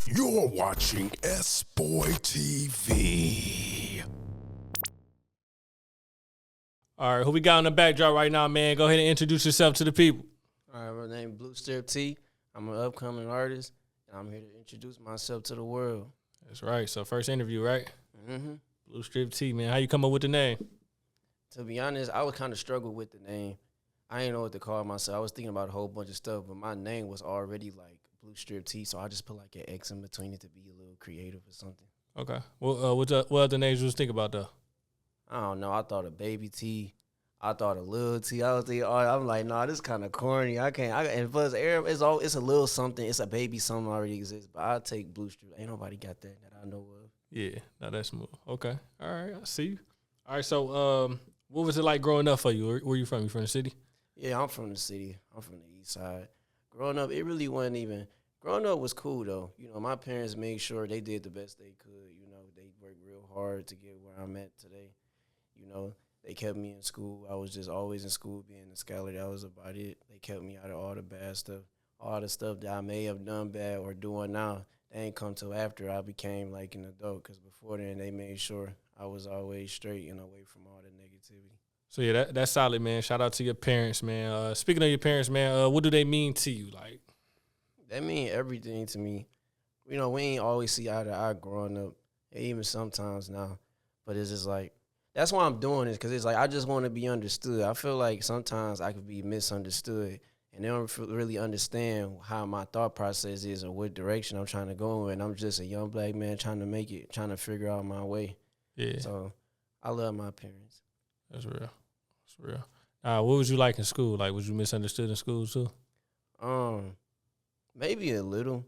You're watching SBoy TV. All right, who we got on the backdrop right now, man? Go ahead and introduce yourself to the people. All right, my name is BluexStrip. I'm an upcoming artist, and I'm here to introduce myself to the world. That's right. So first interview, right? Mm-hmm. BluexStrip, man. How you come up with the name? To be honest, I would kind of struggle with the name. I didn't know what to call myself. I was thinking about a whole bunch of stuff, but my name was already like BluexStrip, so I just put like an X in between it to be a little creative or something. Okay. Well, what other names you was thinking about though? I don't know. I thought of Baby T. I thought of Lil T. I was thinking, I'm like, nah, this kind of corny. And plus, it's a little something. It's a baby something already exists, but I'll take BluexStrip. Ain't nobody got that I know of. Yeah, no, that's smooth. Okay. All right, I see you. All right, so what was it like growing up for you? Where you from? You from the city? Yeah, I'm from the city. I'm from the east side. Growing up, it really wasn't even. Growing up was cool, though. You know, my parents made sure they did the best they could. You know, they worked real hard to get where I'm at today. You know, they kept me in school. I was just always in school being a scholar. That was about it. They kept me out of all the bad stuff. All the stuff that I may have done bad or doing now, they ain't come till after I became, like, an adult. Because before then, they made sure I was always straight and away from all the negativity. So, yeah, that's solid, man. Shout out to your parents, man. Speaking of your parents, man, what do they mean to you? Like, they mean everything to me. You know, we ain't always see eye to eye growing up, even sometimes now. But it's just like, that's why I'm doing this, because it's like I just want to be understood. I feel like sometimes I could be misunderstood, and they don't really understand how my thought process is or what direction I'm trying to go in. I'm just a young black man trying to make it, trying to figure out my way. Yeah. So I love my parents. That's real. That's real. What was you like in school? Like, was you misunderstood in school too? Maybe a little.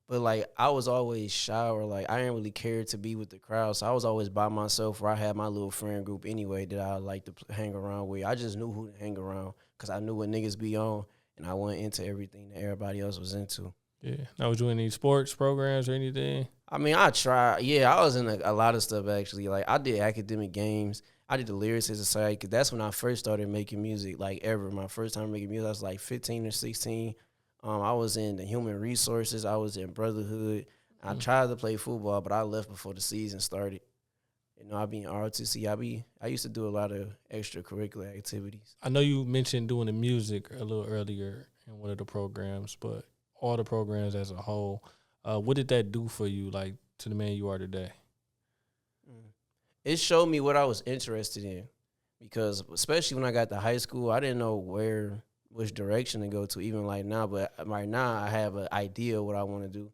But, like, I was always shy, or, like, I didn't really care to be with the crowd. So I was always by myself, where I had my little friend group anyway that I like to hang around with. I just knew who to hang around because I knew what niggas be on, and I went into everything that everybody else was into. Yeah. Now, was you in any sports programs or anything? I mean, I tried. Yeah, I was in a lot of stuff, actually. Like, I did academic games. I did the Lyricist Society because that's when I first started making music, like, ever. My first time making music, I was, like, 15 or 16. I was in the Human Resources. I was in Brotherhood. I tried to play football, but I left before the season started. You know, I be in ROTC. I used to do a lot of extracurricular activities. I know you mentioned doing the music a little earlier in one of the programs, but all the programs as a whole, what did that do for you, like, to the man you are today? It showed me what I was interested in, because especially when I got to high school, I didn't know which direction to go to, even like now. But right now, I have an idea of what I want to do.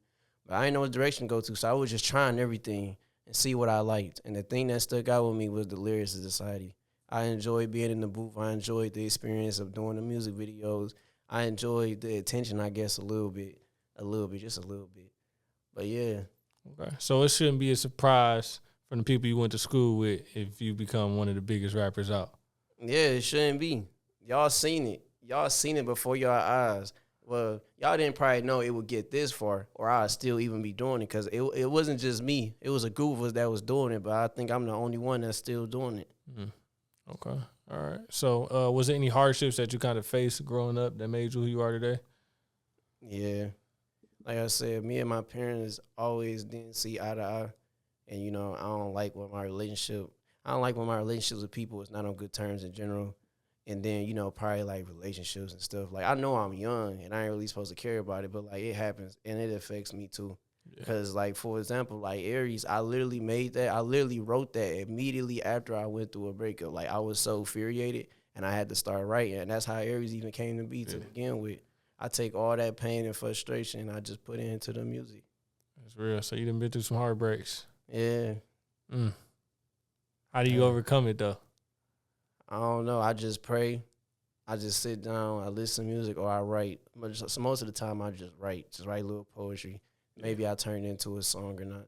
But I didn't know what direction to go to, so I was just trying everything and see what I liked. And the thing that stuck out with me was the Lyricist Society. I enjoyed being in the booth. I enjoyed the experience of doing the music videos. I enjoyed the attention, I guess, just a little bit. But, yeah. Okay. So it shouldn't be a surprise from the people you went to school with if you become one of the biggest rappers out. Yeah, it shouldn't be. Y'all seen it. Y'all seen it before y'all eyes. Well, y'all didn't probably know it would get this far, or I'd still even be doing it, because it wasn't just me. It was a group of us that was doing it, but I think I'm the only one that's still doing it. Okay. All right. So was there any hardships that you kind of faced growing up that made you who you are today? Yeah. Like I said, me and my parents always didn't see eye to eye. And, you know, I don't like when my relationships with people is not on good terms in general. And then, you know, probably, like, relationships and stuff. Like, I know I'm young, and I ain't really supposed to care about it, but, like, it happens, and it affects me, too. Because, like, for example, like, Aries, I literally wrote that immediately after I went through a breakup. Like, I was so infuriated, and I had to start writing, and that's how Aries even came to be to begin with. I take all that pain and frustration, and I just put it into the music. That's real. So you done been through some heartbreaks. Yeah. How do you overcome it, though? I don't know. I just pray. I just sit down. I listen to music, or I write. So most of the time, I just write a little poetry. Maybe I turn it into a song or not.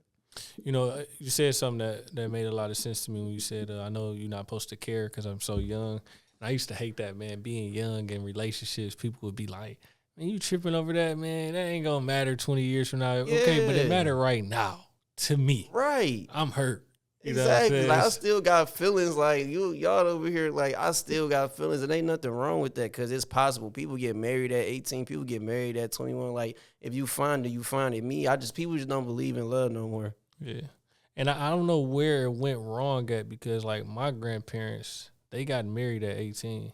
You know, you said something that made a lot of sense to me when you said, I know you're not supposed to care because I'm so young. And I used to hate that, man. Being young in relationships, people would be like, man, you tripping over that, man? That ain't going to matter 20 years from now. Yeah. Okay, but it matter right now to me. Right. I'm hurt. You know what I'm Exactly. saying? Like I still got feelings. Like y'all over here. Like I still got feelings. And ain't nothing wrong with that because it's possible. People get married at 18. People get married at 21. Like if you find it, you find it. Me, people just don't believe in love no more. Yeah. And I don't know where it went wrong at because like my grandparents, they got married at 18.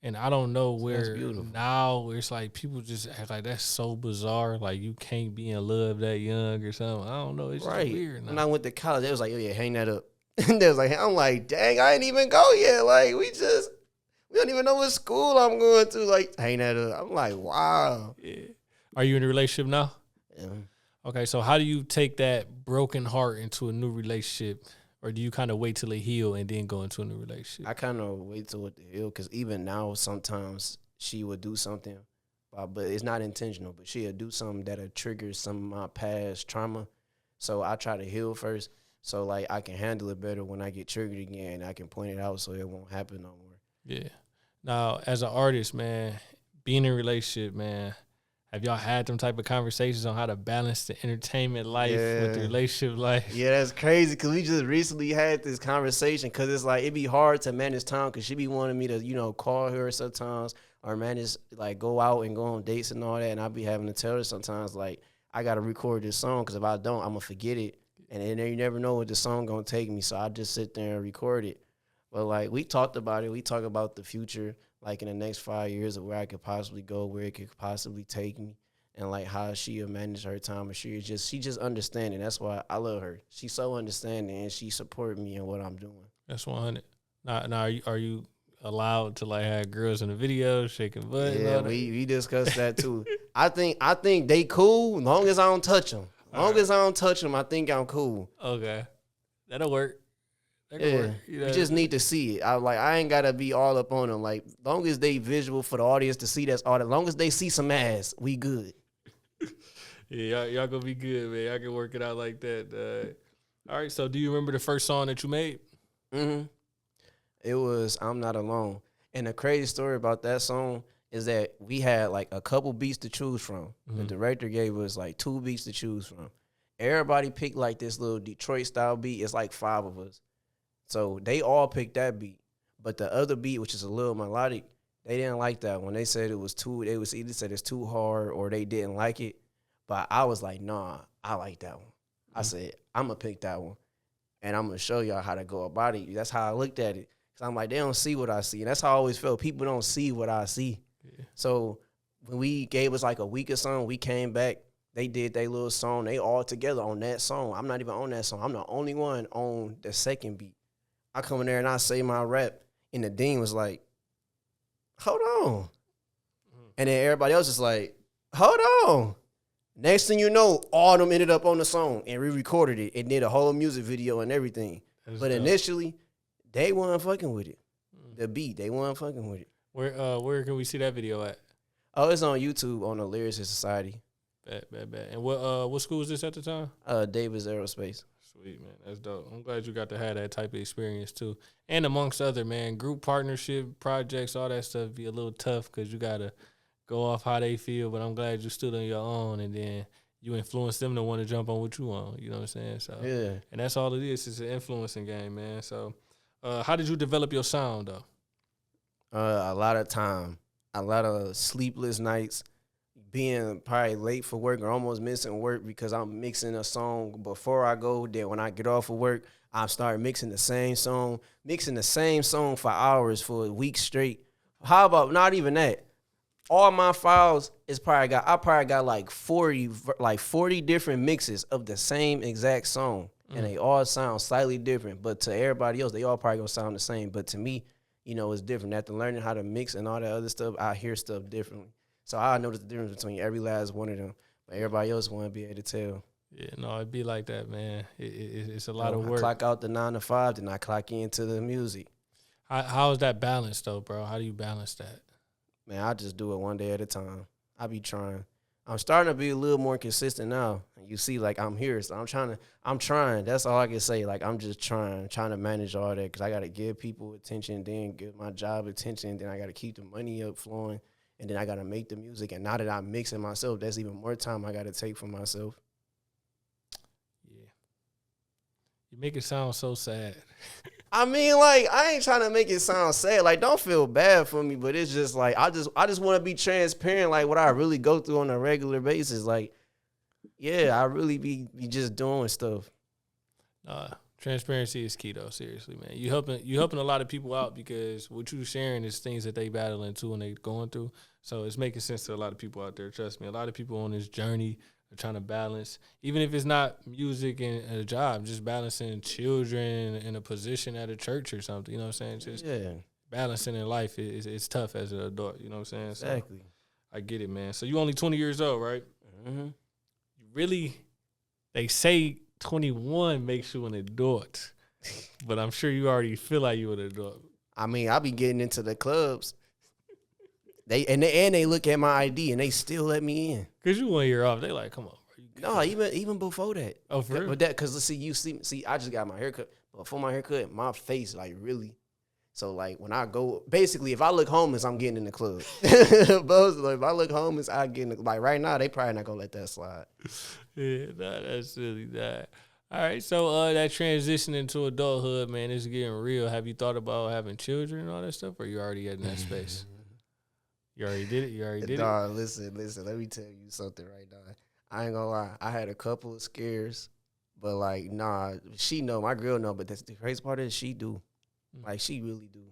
And I don't know where now it's like people just act like that's so bizarre. Like you can't be in love that young or something. I don't know. It's just weird now. When I went to college, they was like, oh yeah, hang that up. And they was like, I'm like, dang, I ain't even go yet. Like we don't even know what school I'm going to. Like, hang that up. I'm like, wow. Yeah. Are you in a relationship now? Yeah. Okay, so how do you take that broken heart into a new relationship? Or do you kind of wait till it heal and then go into a new relationship? I kind of wait till it heal because even now, sometimes she would do something, but it's not intentional. But she'll do something that'll trigger some of my past trauma. So I try to heal first, so like I can handle it better when I get triggered again. I can point it out so it won't happen no more. Yeah. Now, as an artist, man, being in a relationship, man, have y'all had them type of conversations on how to balance the entertainment life with the relationship life? Yeah, that's crazy because we just recently had this conversation because it's like it'd be hard to manage time because she be wanting me to, call her sometimes or manage, like go out and go on dates and all that. And I be having to tell her sometimes, like, I got to record this song because if I don't, I'm going to forget it. And then you never know what the song going to take me. So I just sit there and record it. But, like, we talked about it. We talk about the future, like, in the next 5 years of where I could possibly go, where it could possibly take me, and, like, how she'll manage her time. And she just understanding. That's why I love her. She's so understanding, and she support me in what I'm doing. That's 100. Now are you allowed to, like, have girls in the video shaking butt? Yeah, we discussed that, too. I think they cool long as I don't touch them. As I don't touch them, I think I'm cool. Okay. That'll work. Yeah, you just need to see it. I ain't gotta be all up on them. Like, long as they visual for the audience to see, that's all. As long as they see some ass, we good. Yeah, y'all gonna be good, man. Y'all can work it out like that. All right. So, do you remember the first song that you made? It was "I'm Not Alone," and the crazy story about that song is that we had like a couple beats to choose from. The director gave us like 2 beats to choose from. Everybody picked like this little Detroit style beat. It's like 5 of us. So they all picked that beat. But the other beat, which is a little melodic, they didn't like that one. They said it was either said it's too hard or they didn't like it. But I was like, nah, I like that one. I said, I'm going to pick that one. And I'm going to show y'all how to go about it. That's how I looked at it. Because I'm like, they don't see what I see. And that's how I always felt. People don't see what I see. Yeah. So when we gave us like a week or something, we came back. They did their little song. They all together on that song. I'm not even on that song. I'm the only one on the second beat. I come in there and I say my rap, and the dean was like, hold on. And then everybody else is like, hold on. Next thing you know, all of them ended up on the song, and we recorded it and did a whole music video and everything. But initially, they weren't fucking with it. The beat, they weren't fucking with it. Where can we see that video at? Oh, it's on YouTube on the Lyricist Society. Bet. And what school was this at the time? Davis Aerospace. Sweet, man. That's dope. I'm glad you got to have that type of experience, too. And amongst other, man, group partnership projects, all that stuff be a little tough because you got to go off how they feel. But I'm glad you stood on your own and then you influenced them to want to jump on what you want. You know what I'm saying? So yeah. And that's all it is. It's an influencing game, man. So how did you develop your sound, though? A lot of time. A lot of sleepless nights. Being probably late for work or almost missing work because I'm mixing a song before I go. Then when I get off of work, I start mixing the same song for hours for a week straight. How about not even that? All my files I probably got like 40 different mixes of the same exact song. And they all sound slightly different. But to everybody else, they all probably gonna sound the same. But to me, it's different. After learning how to mix and all that other stuff, I hear stuff differently. So I noticed the difference between every last one of them. But everybody else won't be able to tell. Yeah, no, it'd be like that, man. It's a lot of work. I clock out the 9 to 5, then I clock into the music. How is that balance, though, bro? How do you balance that? Man, I just do it one day at a time. I be trying. I'm starting to be a little more consistent now. And you see, like, I'm here. So I'm trying. That's all I can say. Like, I'm just trying to manage all that because I got to give people attention, then give my job attention, then I got to keep the money up flowing. And then I got to make the music. And now that I'm mixing myself, that's even more time I got to take for myself. Yeah. You make it sound so sad. I mean, like, I ain't trying to make it sound sad. Like, don't feel bad for me, but it's just like I just want to be transparent, like what I really go through on a regular basis. Like, yeah, I really be just doing stuff. Transparency is key though, seriously, man. You helping a lot of people out because what you sharing is things that they battling too and they going through. So it's making sense to a lot of people out there. Trust me. A lot of people on this journey are trying to balance, even if it's not music and a job, just balancing children in a position at a church or something. You know what I'm saying? Just balancing in life it's tough as an adult. You know what I'm saying? Exactly. So I get it, man. So you only 20 years old, right? Mm-hmm. You really, they say 21 makes you an adult, but I'm sure you already feel like you an adult. I mean, I be getting into the clubs. They look at my ID and they still let me in. Cause you 1 year off, they like, come on, bro. No, even before that. Oh, for real? But that, cause see, I just got my haircut. But before my haircut, my face like really. So like when I go, basically, if I look homeless, I'm getting in the club. But like, if I look homeless, I get in the, like right now, they probably not gonna let that slide. Yeah, that's silly. That. All right, so that transition into adulthood, man, is getting real. Have you thought about having children and all that stuff, or you already in that space? You already did it. You already did it. Listen. Let me tell you something right now. I ain't gonna lie. I had a couple of scares, but like, nah, she know, my girl know. But that's the crazy part is she do. Like, she really do.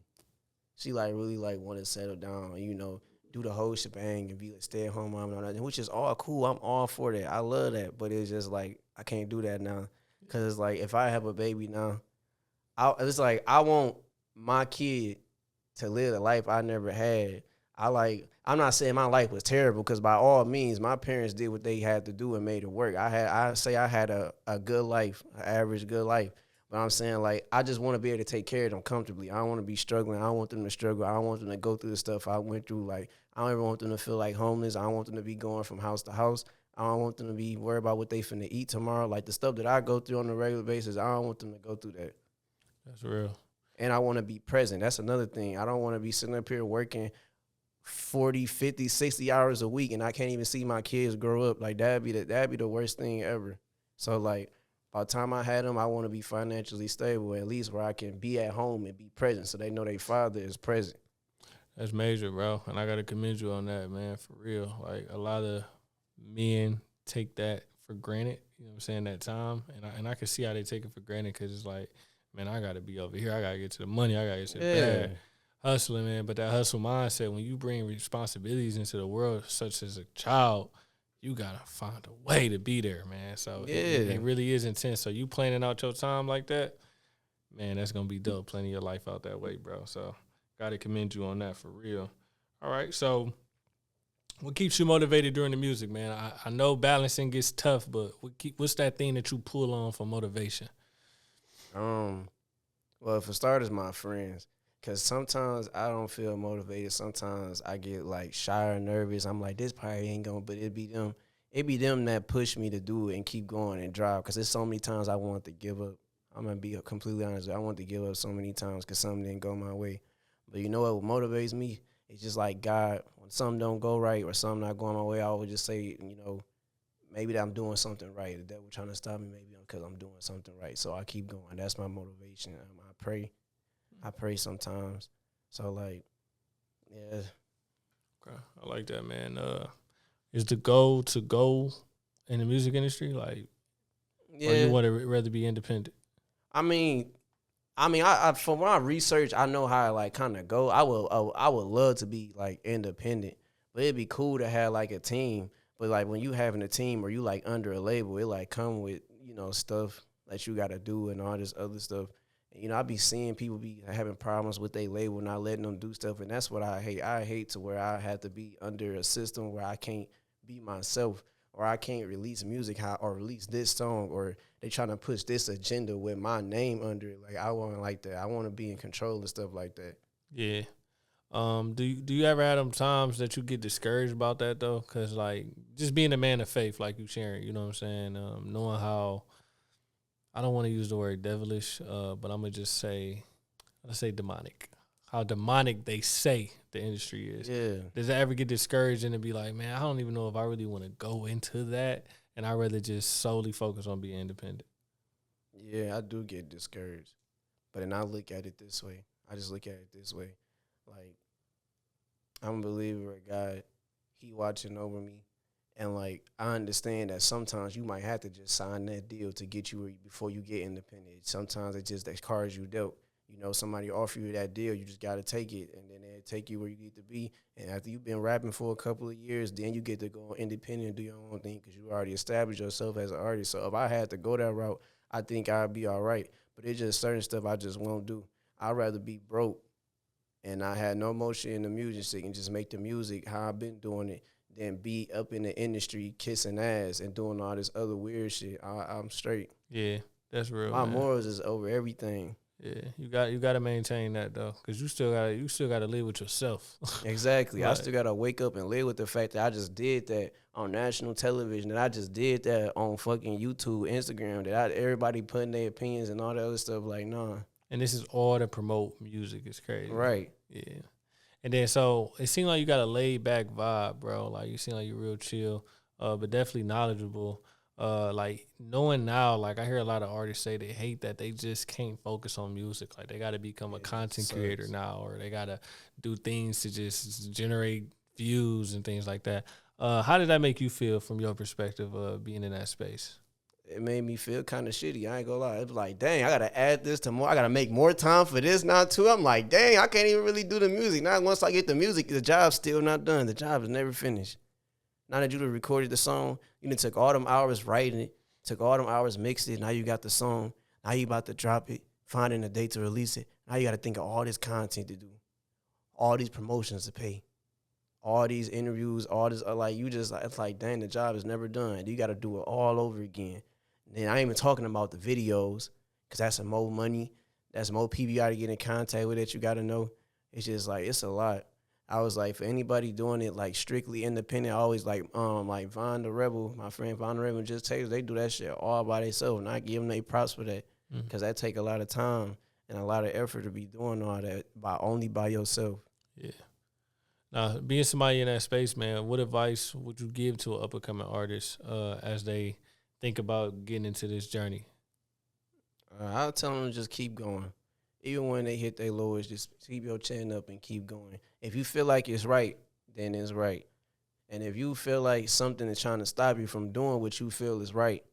She like really like want to settle down, you know, do the whole shebang and be a stay at home mom and all that, which is all cool. I'm all for that. I love that. But it's just like I can't do that now, cause it's like if I have a baby now, it's like I want my kid to live the life I never had. I'm not saying my life was terrible, because by all means, my parents did what they had to do and made it work. I had a good life, an average good life. But I'm saying, like, I just want to be able to take care of them comfortably. I don't want to be struggling. I don't want them to struggle. I don't want them to go through the stuff I went through. Like, I don't ever want them to feel like homeless. I don't want them to be going from house to house. I don't want them to be worried about what they finna eat tomorrow. Like, the stuff that I go through on a regular basis, I don't want them to go through that. That's real. And I want to be present. That's another thing. I don't want to be sitting up here working 40, 50, 60 hours a week and I can't even see my kids grow up. Like, that'd be the worst thing ever. So, like, by the time I had them, I want to be financially stable, at least where I can be at home and be present so they know their father is present. That's major, bro. And I got to commend you on that, man, for real. Like, a lot of men take that for granted, you know what I'm saying, that time. And I can see how they take it for granted, because it's like, man, I got to be over here. I got to get to the money. I got to get to the bag. Hustling, man. But that hustle mindset, when you bring responsibilities into the world, such as a child, you got to find a way to be there, man. So it really is intense. So you planning out your time like that, man, that's going to be dope. Planning your life out that way, bro. So got to commend you on that for real. All right, so what keeps you motivated during the music, man? I know balancing gets tough, but what's that thing that you pull on for motivation? Well, for starters, my friends. Because sometimes I don't feel motivated. Sometimes I get, like, shy or nervous. I'm like, this probably ain't going, but it be them that push me to do it and keep going and drive. Because there's so many times I want to give up. I'm going to be completely honest. I want to give up so many times because something didn't go my way. But you know what motivates me? It's just like God, when something don't go right or something not going my way, I always just say, you know, maybe that I'm doing something right. The devil trying to stop me, maybe because I'm doing something right. So I keep going. That's my motivation. I pray sometimes. So, like, yeah. Okay. I like that, man. Is the goal to go in the music industry? Like, or you want to rather be independent? I mean, I from my research, I know how I, like, kind of go. I would love to be, like, independent. But it'd be cool to have, like, a team. But, like, when you having a team or you, like, under a label, it, like, come with, you know, stuff that you got to do and all this other stuff. You know, I be seeing people be having problems with their label, not letting them do stuff, and that's what I hate. I hate to where I have to be under a system where I can't be myself, or I can't release music or release this song, or they trying to push this agenda with my name under it. Like, I want like that. I want to be in control and stuff like that. Yeah. Do you ever have them times that you get discouraged about that, though? Because, like, just being a man of faith, like you sharing, you know what I'm saying, knowing how, I don't want to use the word devilish, but I'm going to just say, let's say demonic. How demonic they say the industry is. Yeah. Does it ever get discouraged and be like, man, I don't even know if I really want to go into that, and I'd rather just solely focus on being independent? Yeah, I do get discouraged. But then I look at it this way. I just look at it this way. Like, I'm a believer of God. He watching over me. And, like, I understand that sometimes you might have to just sign that deal to get you before you get independent. Sometimes it's just that cards you dealt. You know, somebody offer you that deal, you just got to take it, and then they'll take you where you need to be. And after you've been rapping for a couple of years, then you get to go independent and do your own thing because you already established yourself as an artist. So if I had to go that route, I think I'd be all right. But it's just certain stuff I just won't do. I'd rather be broke and I had no motion in the music and just make the music how I've been doing it than be up in the industry kissing ass and doing all this other weird shit. I'm straight. Yeah, that's real. My man. morals is over everything. Yeah, you got to maintain that though, because you still got to live with yourself. Exactly. Right. I still gotta wake up and live with the fact that I just did that on national television, that I just did that on fucking YouTube, Instagram, that everybody putting their opinions and all that other stuff. Like, nah. And this is all to promote music. It's crazy. Right. Yeah. And then so it seemed like you got a laid back vibe, bro. Like you seem like you're real chill, but definitely knowledgeable. Like knowing now, like I hear a lot of artists say they hate that they just can't focus on music. Like they got to become a content creator now, or they got to do things to just generate views and things like that. How did that make you feel from your perspective of being in that space? It made me feel kind of shitty. I ain't gonna lie. It was like, dang, I gotta add this to more. I gotta make more time for this now too. I'm like, dang, I can't even really do the music. Now once I get the music, the job's still not done. The job is never finished. Now that you done recorded the song, you done took all them hours writing it, took all them hours mixed it. Now you got the song. Now you about to drop it, finding a date to release it. Now you gotta think of all this content to do, all these promotions to pay, all these interviews, all this. Like you just, it's like, dang, the job is never done. You gotta do it all over again. And I ain't even talking about the videos, because that's some more money. That's more people you got to get in contact with that you got to know. It's just like, it's a lot. I was like, for anybody doing it like strictly independent, I always like Von the Rebel, my friend Von the Rebel, and Just Taylor, they do that shit all by themselves. And I give them their props for that, because that take a lot of time and a lot of effort to be doing all that only by yourself. Yeah. Now, being somebody in that space, man, what advice would you give to an up-and-coming artist as they think about getting into this journey? I'll tell them to just keep going. Even when they hit their lowest, just keep your chin up and keep going. If you feel like it's right, then it's right. And if you feel like something is trying to stop you from doing what you feel is right,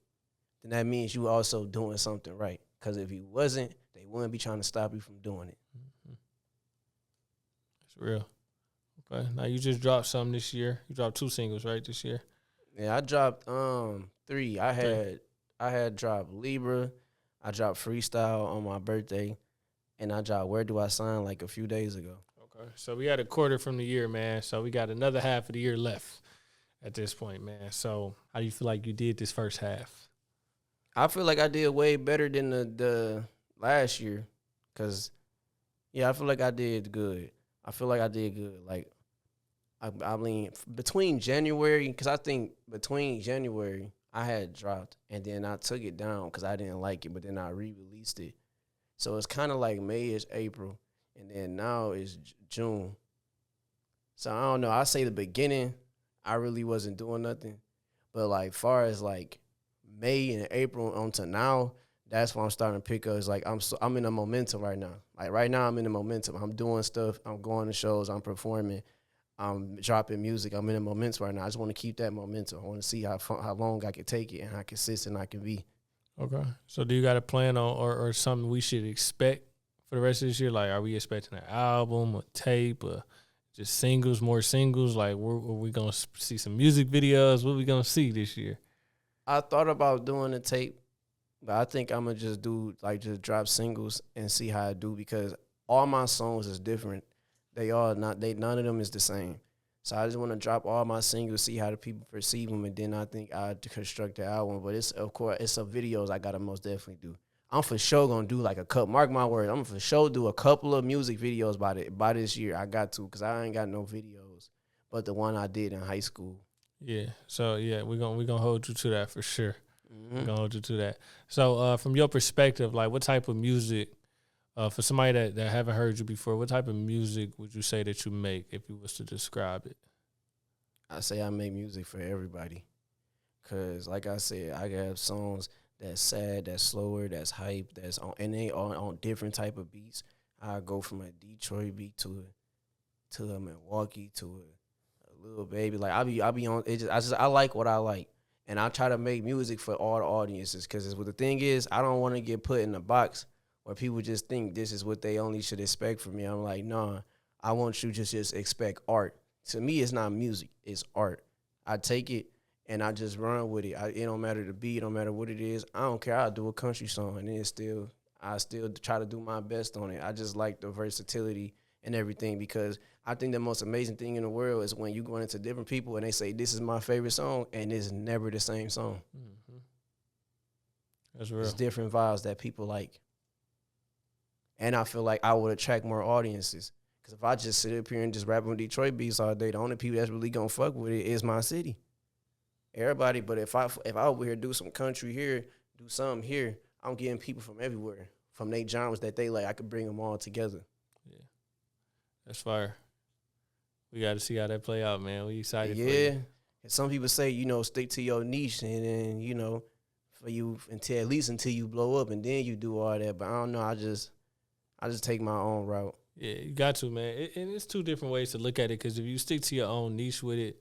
then that means you also doing something right. Because if you wasn't, they wouldn't be trying to stop you from doing it. That's real. Okay. Now, you just dropped something this year. You dropped 2 singles, right, this year? Yeah, I dropped 3. I had dropped Libra, I dropped Freestyle on my birthday, and I dropped Where Do I Sign like a few days ago. Okay. So we had a quarter from the year, man. So we got another half of the year left at this point, man. So how do you feel like you did this first half? I feel like I did way better than the last year, because, yeah, I feel like I did good. Like, I mean, between January, because I think between January, I had dropped, and then I took it down because I didn't like it, but then I re-released it. So it's kind of like May-ish, April, and then now it's June. So I don't know. I say the beginning, I really wasn't doing nothing. But, like, far as, like, May and April on to now, that's when I'm starting to pick up. It's like I'm in a momentum right now. Like, right now I'm in a momentum. I'm doing stuff. I'm going to shows. I'm performing. I'm dropping music. I'm in a momentum right now. I just want to keep that momentum. I want to see how long I can take it and how consistent I can be. Okay. So do you got a plan on or something we should expect for the rest of this year? Like, are we expecting an album, a tape, or just singles, more singles? Like, are we going to see some music videos? What are we going to see this year? I thought about doing a tape, but I think I'm going to just drop singles and see how I do, because all my songs is different. None of them is the same. So I just want to drop all my singles, see how the people perceive them, and then I think I'd construct the album. But it's some videos I got to most definitely do. I'm for sure going to do like a couple, mark my words, I'm for sure do a couple of music videos by this year. I got to, because I ain't got no videos but the one I did in high school. Yeah. So, yeah, we're gonna hold you to that for sure. We're going to hold you to that. So, from your perspective, like, what type of music, for somebody that haven't heard you before, what type of music would you say that you make if you was to describe it? I say I make music for everybody, because, like I said, I have songs that's sad, that's slower, that's hype, that's on, and they on different type of beats. I go from a Detroit beat to a Milwaukee to a little baby. Like I be on it. I like what I like, and I try to make music for all the audiences. Because what the thing is, I don't want to get put in a box where people just think this is what they only should expect from me. I'm like, nah, I want you to just expect art. To me, it's not music, it's art. I take it and I just run with it. It don't matter the beat, it don't matter what it is. I don't care. I'll do a country song and I still try to do my best on it. I just like the versatility and everything, because I think the most amazing thing in the world is when you go into different people and they say, this is my favorite song, and it's never the same song. Mm-hmm. That's real. It's different vibes that people like. And I feel like I would attract more audiences. Because if I just sit up here and just rap on Detroit beats all day, the only people that's really going to fuck with it is my city. Everybody, but if I over here do some country here, do something here, I'm getting people from everywhere, from their genres that they like. I could bring them all together. Yeah. That's fire. We got to see how that play out, man. We excited for Yeah. you. And some people say, stick to your niche and then, for you at least until you blow up and then you do all that. But I don't know. I just take my own route. Yeah, you got to, man. And it's two different ways to look at it, because if you stick to your own niche with it,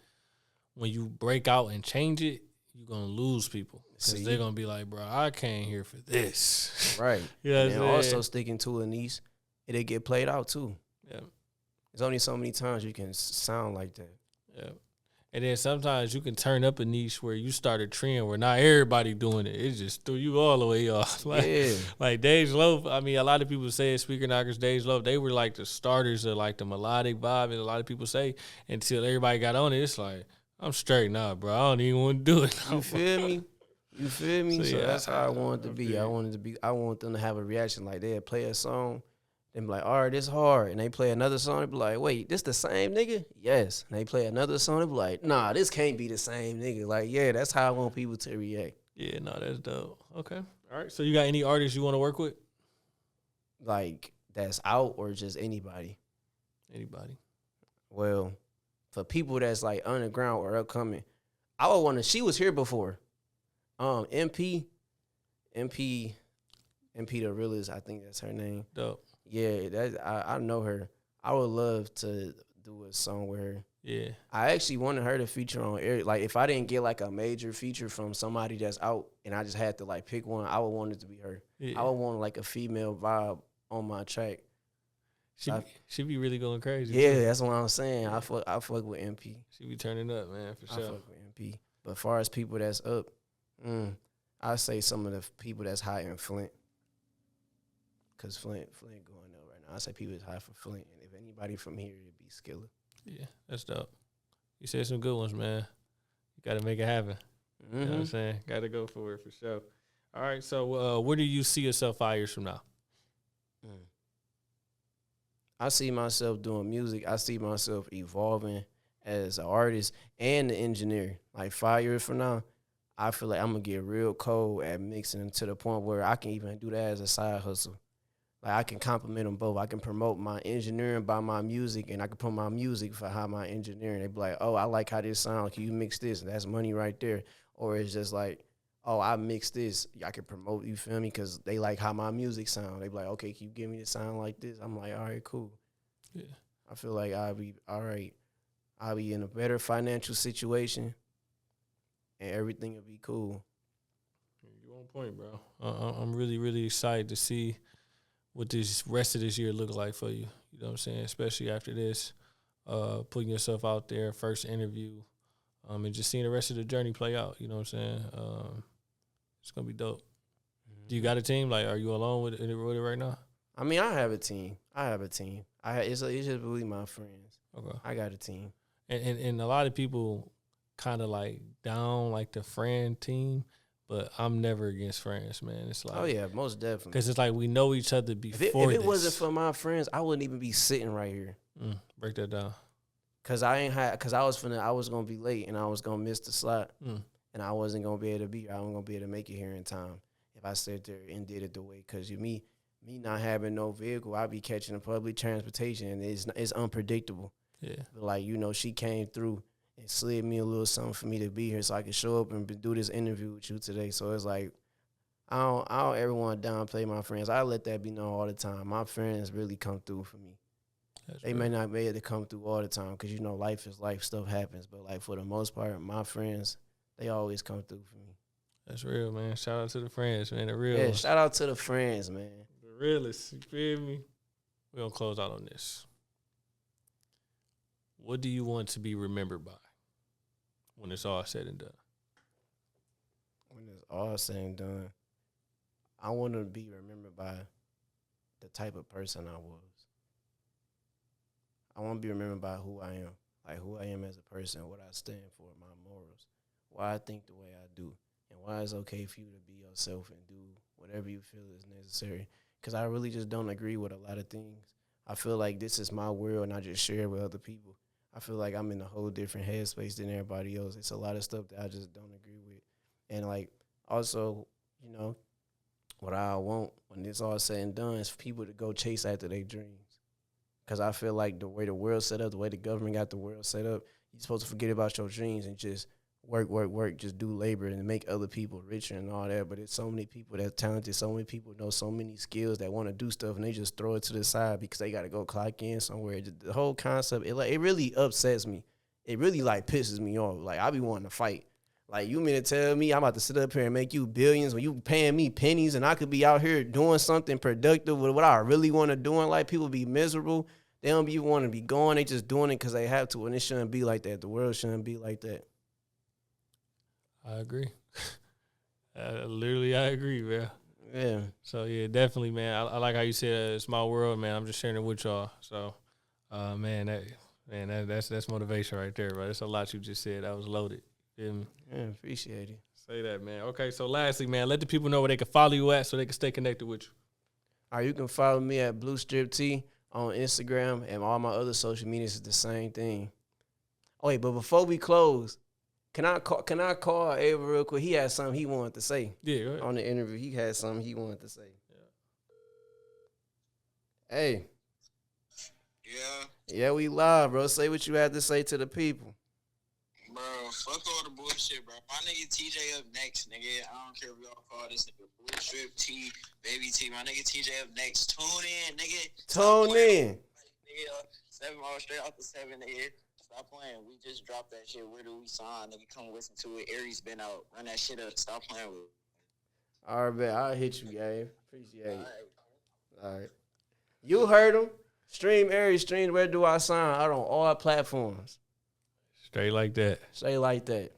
when you break out and change it, you're going to lose people. Because they're going to be like, bro, I came here for this. Right. Yeah, and also sticking to a niche, it'll get played out too. Yeah. There's only so many times you can sound like that. Yeah. And then sometimes you can turn up a niche where you start a trend where not everybody doing it. It just threw you all the way off. Like Dej Loaf, I mean, a lot of people say Speaker Knockers, Dej Loaf, they were like the starters of like the melodic vibe, and a lot of people say until everybody got on it, it's like, I'm straight now, bro. I don't even want to do it. You feel me? You feel me? So yeah, that's how I want it to be. I want them to have a reaction like they'll play a song, then be like, all right, this hard. And they play another song, they be like, wait, this the same nigga? Yes. And they play another song, they be like, nah, this can't be the same nigga. Like, yeah, that's how I want people to react. Yeah, no, that's dope. Okay. All right. So you got any artists you want to work with? Like, that's out or just anybody? Anybody. Well, for people that's like underground or upcoming, I would want to, she was here before. MP the Realist, I think that's her name. Dope. Yeah, I know her. I would love to do a song with her. Yeah. I actually wanted her to feature on air. Like, if I didn't get like a major feature from somebody that's out and I just had to like pick one, I would want it to be her. Yeah. I would want like a female vibe on my track. She be really going crazy. Yeah, too. that's what I'm saying. I fuck with MP. She be turning up, man, for sure. I fuck with MP. But as far as people that's up, I say some of the people that's high in Flint. Because Flint going up right now. I say people that's high for Flint. And if anybody from here, it'd be Skilla. Yeah, that's dope. You said some good ones, man. You got to make it happen. Mm-hmm. You know what I'm saying? Got to go for it for sure. All right, so where do you see yourself 5 years from now? I see myself doing music. I see myself evolving as an artist and an engineer. Like 5 years from now, I feel like I'm going to get real cold at mixing to the point where I can even do that as a side hustle. Like, I can complement them both. I can promote my engineering by my music, and I can promote my music for how my engineering. They be like, oh, I like how this sounds. Can you mix this? That's money right there. Or it's just like, oh, I mix this. I can promote, you feel me? Because they like how my music sound. They be like, okay, can you give me the sound like this? I'm like, all right, cool. Yeah. I feel like I'll be all right. I'll be in a better financial situation, and everything will be cool. You on point, bro. I'm really, really excited to see what this rest of this year look like for you. You know what I'm saying? Especially after this, putting yourself out there, first interview, and just seeing the rest of the journey play out. You know what I'm saying? It's gonna be dope. Mm-hmm. Do you got a team? Like, are you alone with it right now? I mean, I have a team. It's just really my friends. Okay. I got a team. And a lot of people kind of like down like the friend team, but I'm never against friends, man. It's like, oh yeah, most definitely. Because it's like we know each other before if it wasn't for my friends, I wouldn't even be sitting right here. Break that down. Cause I was gonna be late and I was gonna miss the slot, and I wasn't gonna be able to be here. I wasn't gonna be able to make it here in time if I sat there and did it the way. Cause me not having no vehicle, I be catching the public transportation, and it's unpredictable. Yeah. But like, she came through and slid me a little something for me to be here so I could show up and do this interview with you today. So it's like, I don't ever want to downplay my friends. I let that be known all the time. My friends really come through for me. They may not be able to come through all the time because, you know, life is life, stuff happens. But, like, for the most part, my friends, they always come through for me. That's real, man. Shout out to the friends, man. The real. Yeah, shout out to the friends, man. The realest. You feel me? We're going to close out on this. What do you want to be remembered by when it's all said and done? When it's all said and done, I want to be remembered by the type of person I was. I want to be remembered by who I am, like who I am as a person, what I stand for, my morals, why I think the way I do, and why it's okay for you to be yourself and do whatever you feel is necessary. Because I really just don't agree with a lot of things. I feel like this is my world and I just share it with other people. I feel like I'm in a whole different headspace than everybody else. It's a lot of stuff that I just don't agree with. And, like, also, you know, what I want when it's all said and done is for people to go chase after their dreams. Because I feel like the way the world's set up, the way the government got the world set up, you're supposed to forget about your dreams and just work, just do labor and make other people richer and all that. But it's so many people that's talented, so many people know so many skills that want to do stuff, and they just throw it to the side because they got to go clock in somewhere. The whole concept, it really upsets me. It really, like, pisses me off. Like, I be wanting to fight. Like, you mean to tell me I'm about to sit up here and make you billions when you paying me pennies and I could be out here doing something productive with what I really want to do in life? People be miserable. They don't be want to be going. They just doing it because they have to, and it shouldn't be like that. The world shouldn't be like that. I agree. I agree, man. Yeah. So, yeah, definitely, man. I like how you said it's my world, man. I'm just sharing it with y'all. So, that's motivation right there, bro. That's a lot you just said. That was loaded. Feel me? Yeah, appreciate it. Say that, man. Okay, so lastly, man, let the people know where they can follow you at so they can stay connected with you. All right, you can follow me at BluexStrip on Instagram, and all my other social medias is the same thing. Oh, wait, but before we close, can I call Ava real quick? He had something he wanted to say. Yeah, go ahead. On the interview, he had something he wanted to say. Yeah. Hey. Yeah, we live, bro. Say what you had to say to the people. Bro, fuck all the bullshit, bro. My nigga TJ up next, nigga. I don't care if y'all call this nigga BluexStrip T, Baby T. My nigga TJ up next. Tune in, nigga. Tune in. Nigga, 7 all straight off the 7, nigga. Stop playing. We just dropped that shit. Where do we sign? Nigga, come listen to it. Aries been out. Run that shit up. Stop playing with it. All right, man. I'll hit you, Gabe. Appreciate it. All right. You heard him. Stream Aries. Stream Where Do I Sign out on all platforms. Straight like that. Say like that.